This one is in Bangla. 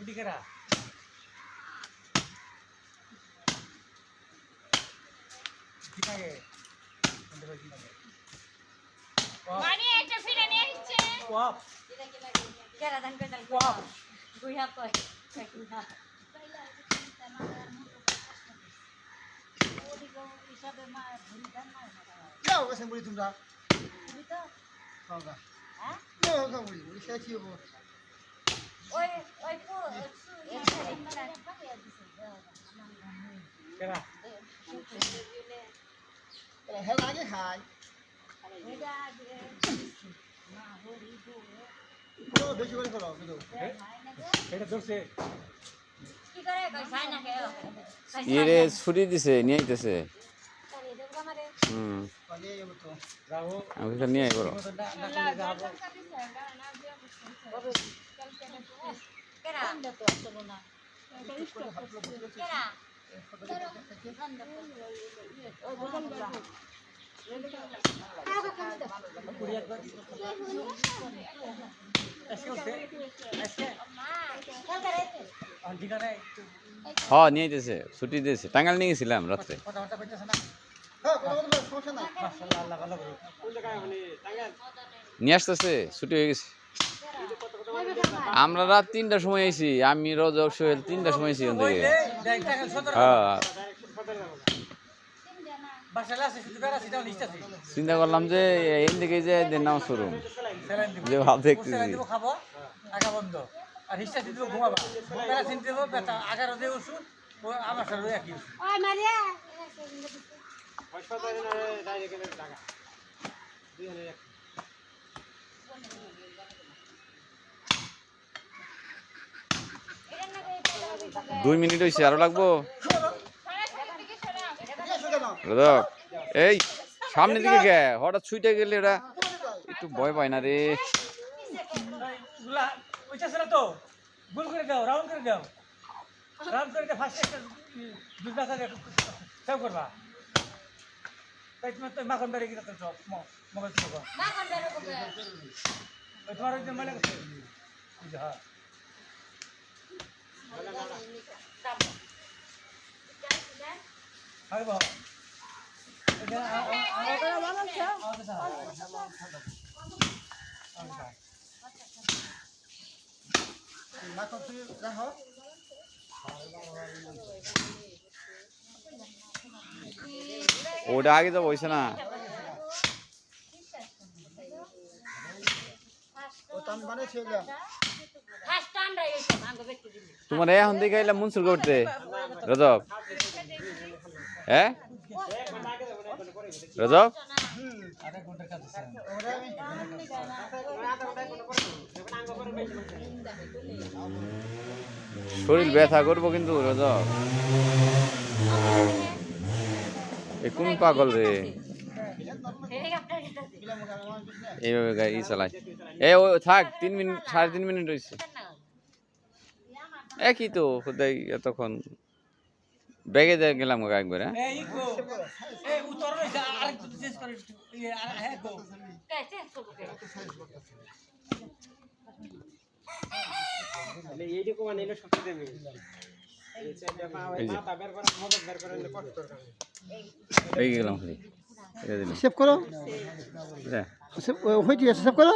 Dikira. Kita ke. Mani একটা ফিরে নিয়ে আসছে Wap. কেরা ধান করে ডাল Wap. গুইহা কয় না ওদিকে হিসাবে মা ভুল ধান না যাও কাছে বলি তোমরা তুমি তো কাউকা হ্যাঁ যাও কাউকা বলি বলি সে কি হবো ওই ওই পু Kira. হ্যাঁ আগে খাই এটা মা হরি গো তো বেশি করে করো কিন্তু এটা ধরছে। কি করে কই খায় না কে ইরে ছুটি দিছে নিয়ে আইতেছে তারে দেব আমারে পানি এলো তো যাবো। আমি এখানে নিয়ে আইবো যাবো। কেরা তো চলো না কেরা হ নিয়ে আইতেছে ছুটি দিয়েছে টাঙ্গাইল নিয়ে গেছিলাম রাত্রে কথাবার্তা কইতেছ না? হ্যাঁ কথা বলতে সমস্যা নাই মাশাআল্লাহ আল্লাহ ভালো করুক। কোন জায়গায় মানে টাঙ্গাইল? নিয়ে আসতেছে ছুটি হয়ে গেছে আমরা রাত 3টার সময় আইছি আমি রজব সোহেল 3টার সময় আইছি ওখান থেকে টাঙ্গাইল সদর। হ্যাঁ বাসায় আছে শুধু বেড়া সেটাও লিস্ট আছে। চিন্তা করলাম যে এই দিকে যে নামাজ পড়ুম স্যালাইন দিব। যে ভাব দেখতেছি স্যালাইন দিব খাবো আগা বন্ধ। আর হিস্টা দিব ঘুমাবা। বেড়া চিনতে দিব বেটা 11 দিয়ে ওষুধ ও আমার সাথে একই ওষুধ। ওই মারিয়া হাসপাতালে না ডাইরেক্ট টাকা। 2001 2 মিনিট হইছে আরো লাগবো এসো কেন রজব এই সামনের দিকে গে হঠাৎ ছুটে গেলে ওরা একটু ভয় পায় না রে গুলা ওইটা ছিল তো গোল করে দাও রাউন্ড করে দাও রাউন্ড করে ফার্স্ট একটা দুটা সাথে সেভ করবা তাই তুমি তো মাখন বেড়ে গিয়ে তো মগজ তো না কোন বেরো কবে ওই তোমার ওই যে মানে করছে হ্যাঁ আরে বাবা না তো তুই রাখো ওটা আগে তো বইছে না ও তো আমি বানিয়েছি ওইটা ফার্স্ট টাইম রাইছে ভাঙ্গো বেটি দিলি তোমার এখন দিকে আইলাম মনসুর করতে রজব হ্যাঁ রজব আরে কোনটা কাজ আছে ওরা আমি শরীর ব্যথা করবো কিন্তু রজব এ কোন পাগল রে এইভাবে গাড়ি চালায় ও থাক 3 মিনিট 3.5 মিনিট হয়েছে একই তো খোদাই এতক্ষণ ব্যাগে গেলাম একবার হ্যাঁ এই গো এই উত্তর রইছে আরেকটু চেঞ্জ করে হ্যাঁ গো কাছে সবকে মানে এইরকম আনিলে শক্তি দেবে এই চাইটা মাথা বের করা মদত বের করে কষ্ট দরকার ব্যাগে গেলাম খালি এটা দিলাম সেভ করো হ্যাঁ সেভ হইতে সেভ করো